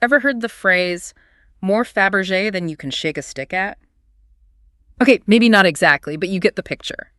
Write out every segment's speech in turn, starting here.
Ever heard the phrase, more Fabergé than you can shake a stick at? Okay, maybe not exactly, but you get the picture.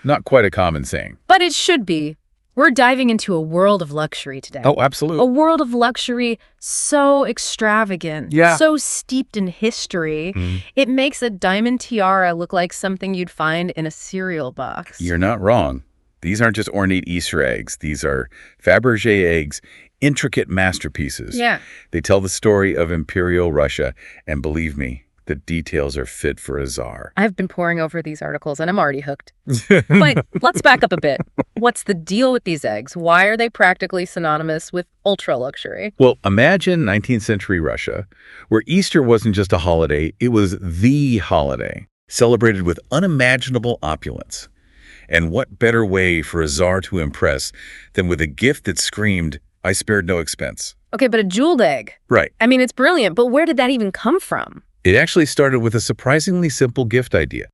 Not quite a common saying. But it should be. We're diving into a world of luxury today. Oh, A absolutely. world of luxury so extravagant, Yeah. so steeped in history, it makes a diamond tiara look like something you'd find in a cereal box. You're not wrong. These aren't just ornate Easter eggs. These are Fabergé eggs, intricate masterpieces. Yeah. They tell the story of Imperial Russia, and believe me, the details are fit for a czar. I've been poring over these articles and I'm already hooked. But let's back up a bit. What's the deal with these eggs? Why are they practically synonymous with ultra-luxury? Well, imagine 19th century Russia, where Easter wasn't just a holiday, it was the holiday, celebrated with unimaginable opulence. And what better way for a czar to impress than with a gift that screamed, "I spared no expense." Okay, but a jeweled egg. Right. I mean, it's brilliant, but where did that even come from? It actually started with a surprisingly simple gift idea.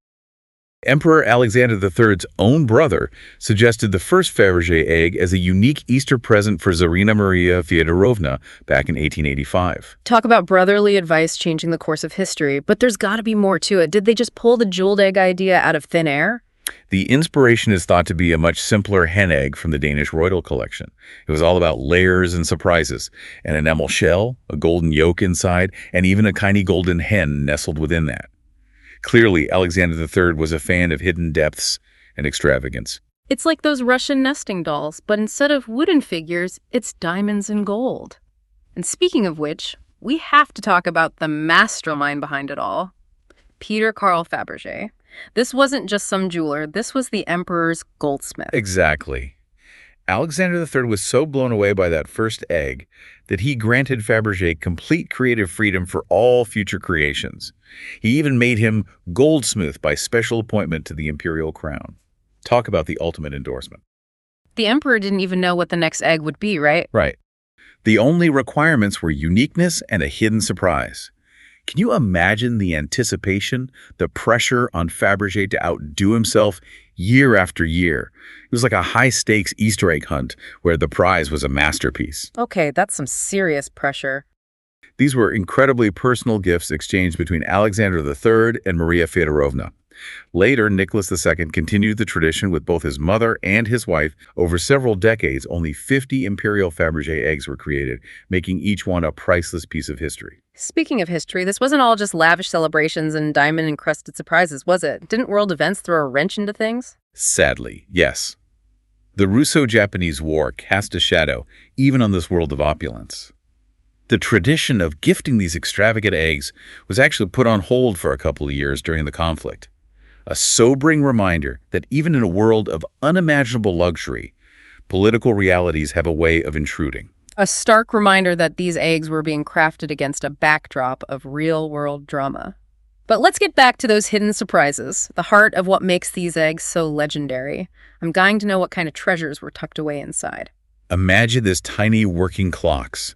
Emperor Alexander III's own brother suggested the first Fabergé egg as a unique Easter present for Tsarina Maria Feodorovna back in 1885. Talk about brotherly advice changing the course of history, but there's got to be more to it. Did they just pull the jeweled egg idea out of thin air? The inspiration is thought to be a much simpler hen egg from the Danish royal collection. It was all about layers and surprises, an enamel shell, a golden yolk inside, and even a tiny golden hen nestled within that. Clearly, Alexander III was a fan of hidden depths and extravagance. It's like those Russian nesting dolls, but instead of wooden figures, it's diamonds and gold. And speaking of which, we have to talk about the mastermind behind it all, Peter Carl Fabergé. This wasn't just some jeweler, this was the emperor's goldsmith. Exactly. Alexander III was so blown away by that first egg that he granted Fabergé complete creative freedom for all future creations. He even made him goldsmith by special appointment to the imperial crown. Talk about the ultimate endorsement. The emperor didn't even know what the next egg would be, right? Right. The only requirements were uniqueness and a hidden surprise. Can you imagine the anticipation, the pressure on Fabergé to outdo himself year after year? It was like a high-stakes Easter egg hunt where the prize was a masterpiece. Okay, that's some serious pressure. These were incredibly personal gifts exchanged between Alexander III and Maria Feodorovna. Later, Nicholas II continued the tradition with both his mother and his wife. Over several decades, only 50 imperial Fabergé eggs were created, making each one a priceless piece of history. Speaking of history, this wasn't all just lavish celebrations and diamond-encrusted surprises, was it? Didn't world events throw a wrench into things? Sadly, yes. The Russo-Japanese War cast a shadow even on this world of opulence. The tradition of gifting these extravagant eggs was actually put on hold for a couple of years during the conflict. A sobering reminder that even in a world of unimaginable luxury, political realities have a way of intruding. A stark reminder that these eggs were being crafted against a backdrop of real-world drama. But let's get back to those hidden surprises, the heart of what makes these eggs so legendary. I'm dying to know what kind of treasures were tucked away inside. Imagine this tiny working clocks,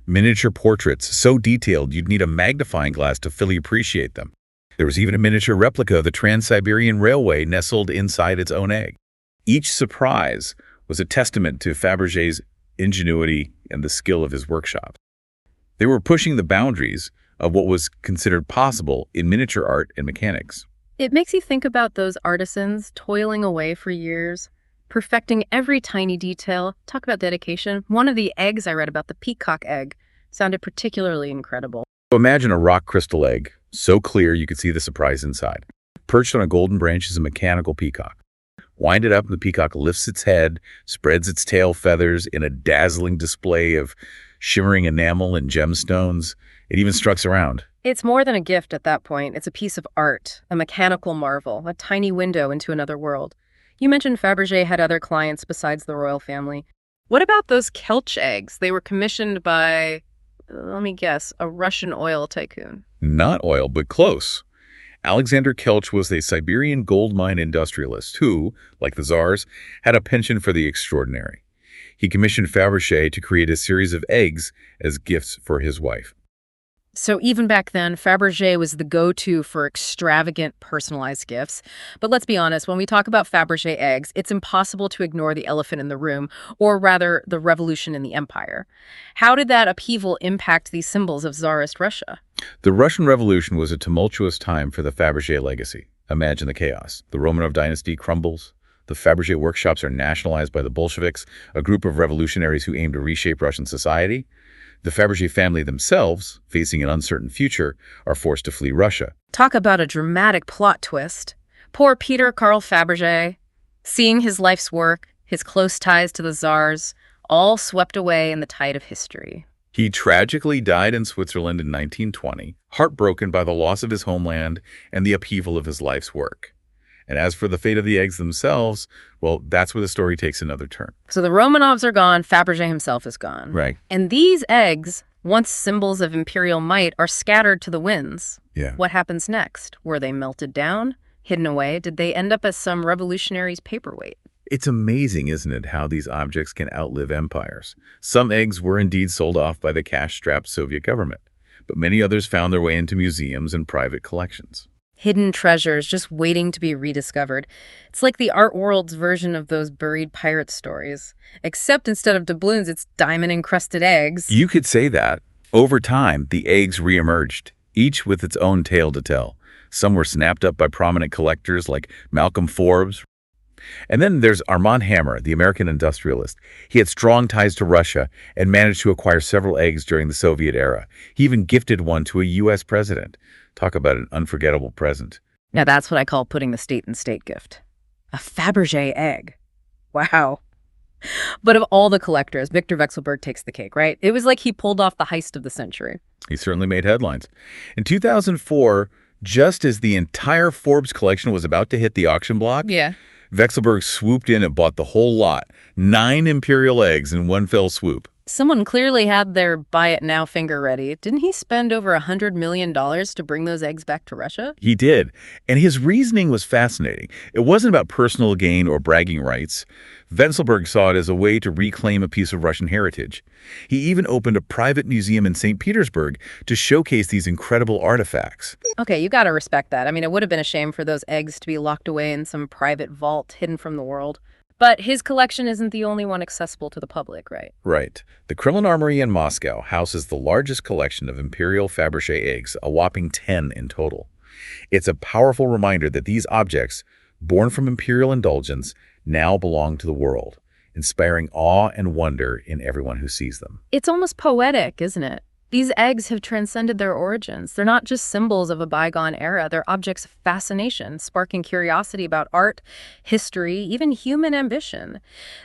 miniature portraits so detailed you'd need a magnifying glass to fully appreciate them. There was even a miniature replica of the Trans-Siberian Railway nestled inside its own egg. Each surprise was a testament to Fabergé's ingenuity and the skill of his workshop. They were pushing the boundaries of what was considered possible in miniature art and mechanics. It makes you think about those artisans toiling away for years, perfecting every tiny detail. Talk about dedication. One of the eggs I read about, the Peacock egg, sounded particularly incredible. So imagine a rock crystal egg, so clear you could see the surprise inside. Perched on a golden branch is a mechanical peacock. Wind it up and the peacock lifts its head, spreads its tail feathers in a dazzling display of shimmering enamel and gemstones. It even struts around. It's more than a gift at that point. It's a piece of art, a mechanical marvel, a tiny window into another world. You mentioned Fabergé had other clients besides the royal family. What about those Kelch eggs? They were commissioned by, let me guess, a Russian oil tycoon. Not oil, but close. Alexander Kelch was a Siberian gold mine industrialist who, like the czars, had a penchant for the extraordinary. He commissioned Fabergé to create a series of eggs as gifts for his wife. So even back then, Fabergé was the go-to for extravagant, personalized gifts. But let's be honest, when we talk about Fabergé eggs, it's impossible to ignore the elephant in the room, or rather, the revolution in the empire. How did that upheaval impact these symbols of Tsarist Russia? The Russian Revolution was a tumultuous time for the Fabergé legacy. Imagine the chaos. The Romanov dynasty crumbles. The Fabergé workshops are nationalized by the Bolsheviks, a group of revolutionaries who aim to reshape Russian society. The Fabergé family themselves, facing an uncertain future, are forced to flee Russia. Talk about a dramatic plot twist. Poor Peter Carl Fabergé, seeing his life's work, his close ties to the Tsars, all swept away in the tide of history. He tragically died in Switzerland in 1920, heartbroken by the loss of his homeland and the upheaval of his life's work. And as for the fate of the eggs themselves, well, that's where the story takes another turn. So the Romanovs are gone, Fabergé himself is gone. Right. And these eggs, once symbols of imperial might, are scattered to the winds. Yeah. What happens next? Were they melted down, hidden away? Did they end up as some revolutionary's paperweight? It's amazing, isn't it, how these objects can outlive empires. Some eggs were indeed sold off by the cash-strapped Soviet government, but many others found their way into museums and private collections. Hidden treasures just waiting to be rediscovered. It's like the art world's version of those buried pirate stories. Except instead of doubloons, it's diamond-encrusted eggs. You could say that. Over time, the eggs reemerged, each with its own tale to tell. Some were snapped up by prominent collectors like Malcolm Forbes. And then there's Armand Hammer, the American industrialist. He had strong ties to Russia and managed to acquire several eggs during the Soviet era. He even gifted one to a U.S. president. Talk about an unforgettable present. Now that's what I call putting the state in state gift. A Fabergé egg. Wow. But of all the collectors, Victor Vekselberg takes the cake, right? It was like he pulled off the heist of the century. He certainly made headlines. In 2004, just as the entire Forbes collection was about to hit the auction block, Vekselberg swooped in and bought the whole lot, 9 imperial eggs in one fell swoop. Someone clearly had their buy-it-now finger ready. Didn't he spend over $100 million to bring those eggs back to Russia? He did, and his reasoning was fascinating. It wasn't about personal gain or bragging rights. Vekselberg saw it as a way to reclaim a piece of Russian heritage. He even opened a private museum in St. Petersburg to showcase these incredible artifacts. Okay, you gotta respect that. I mean, it would have been a shame for those eggs to be locked away in some private vault hidden from the world. But his collection isn't the only one accessible to the public, right? Right. The Kremlin Armory in Moscow houses the largest collection of imperial Fabergé eggs, a whopping 10 in total. It's a powerful reminder that these objects, born from imperial indulgence, now belong to the world, inspiring awe and wonder in everyone who sees them. It's almost poetic, isn't it? These eggs have transcended their origins. They're not just symbols of a bygone era. They're objects of fascination, sparking curiosity about art, history, even human ambition.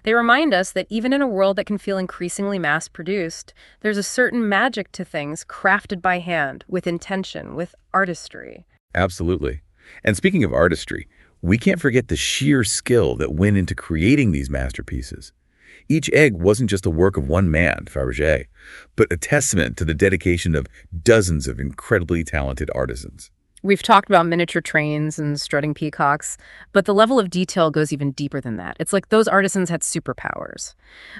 They remind us that even in a world that can feel increasingly mass-produced, there's a certain magic to things crafted by hand, with intention, with artistry. Absolutely. And speaking of artistry, we can't forget the sheer skill that went into creating these masterpieces. Each egg wasn't just the work of one man, Fabergé, but a testament to the dedication of dozens of incredibly talented artisans. We've talked about miniature trains and strutting peacocks, but the level of detail goes even deeper than that. It's like those artisans had superpowers.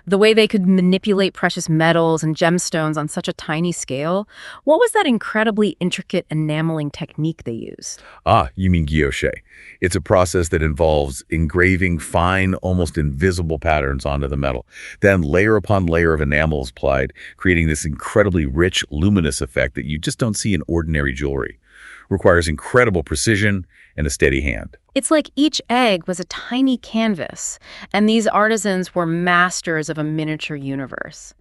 The way they could manipulate precious metals and gemstones on such a tiny scale. What was that incredibly intricate enameling technique they used? Ah, you mean guilloche. It's a process that involves engraving fine, almost invisible patterns onto the metal. Then layer upon layer of enamel is applied, creating this incredibly rich, luminous effect that you just don't see in ordinary jewelry. Requires incredible precision and a steady hand. It's like each egg was a tiny canvas, and these artisans were masters of a miniature universe.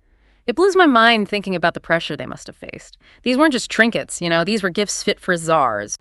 It blows my mind thinking about the pressure they must have faced. These weren't just trinkets, these were gifts fit for czars.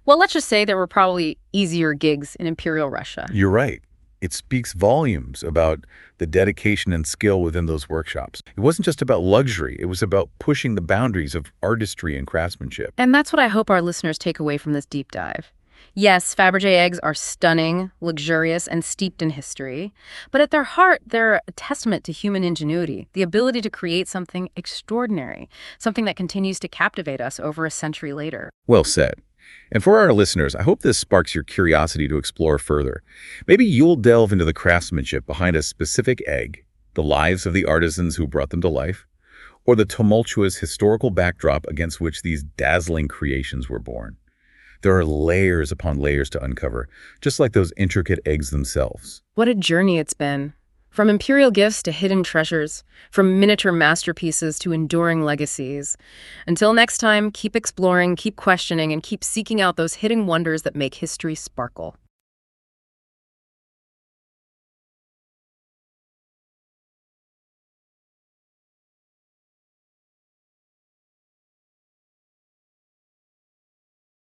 Well, let's just say there were probably easier gigs in Imperial Russia. You're right. It speaks volumes about the dedication and skill within those workshops. It wasn't just about luxury. It was about pushing the boundaries of artistry and craftsmanship. And that's what I hope our listeners take away from this deep dive. Yes, Fabergé eggs are stunning, luxurious, and steeped in history. But at their heart, they're a testament to human ingenuity, the ability to create something extraordinary, something that continues to captivate us over a century later. Well said. And for our listeners, I hope this sparks your curiosity to explore further. Maybe you'll delve into the craftsmanship behind a specific egg, the lives of the artisans who brought them to life, or the tumultuous historical backdrop against which these dazzling creations were born. There are layers upon layers to uncover, just like those intricate eggs themselves. What a journey it's been. From imperial gifts to hidden treasures, from miniature masterpieces to enduring legacies. Until next time, keep exploring, keep questioning, and keep seeking out those hidden wonders that make history sparkle.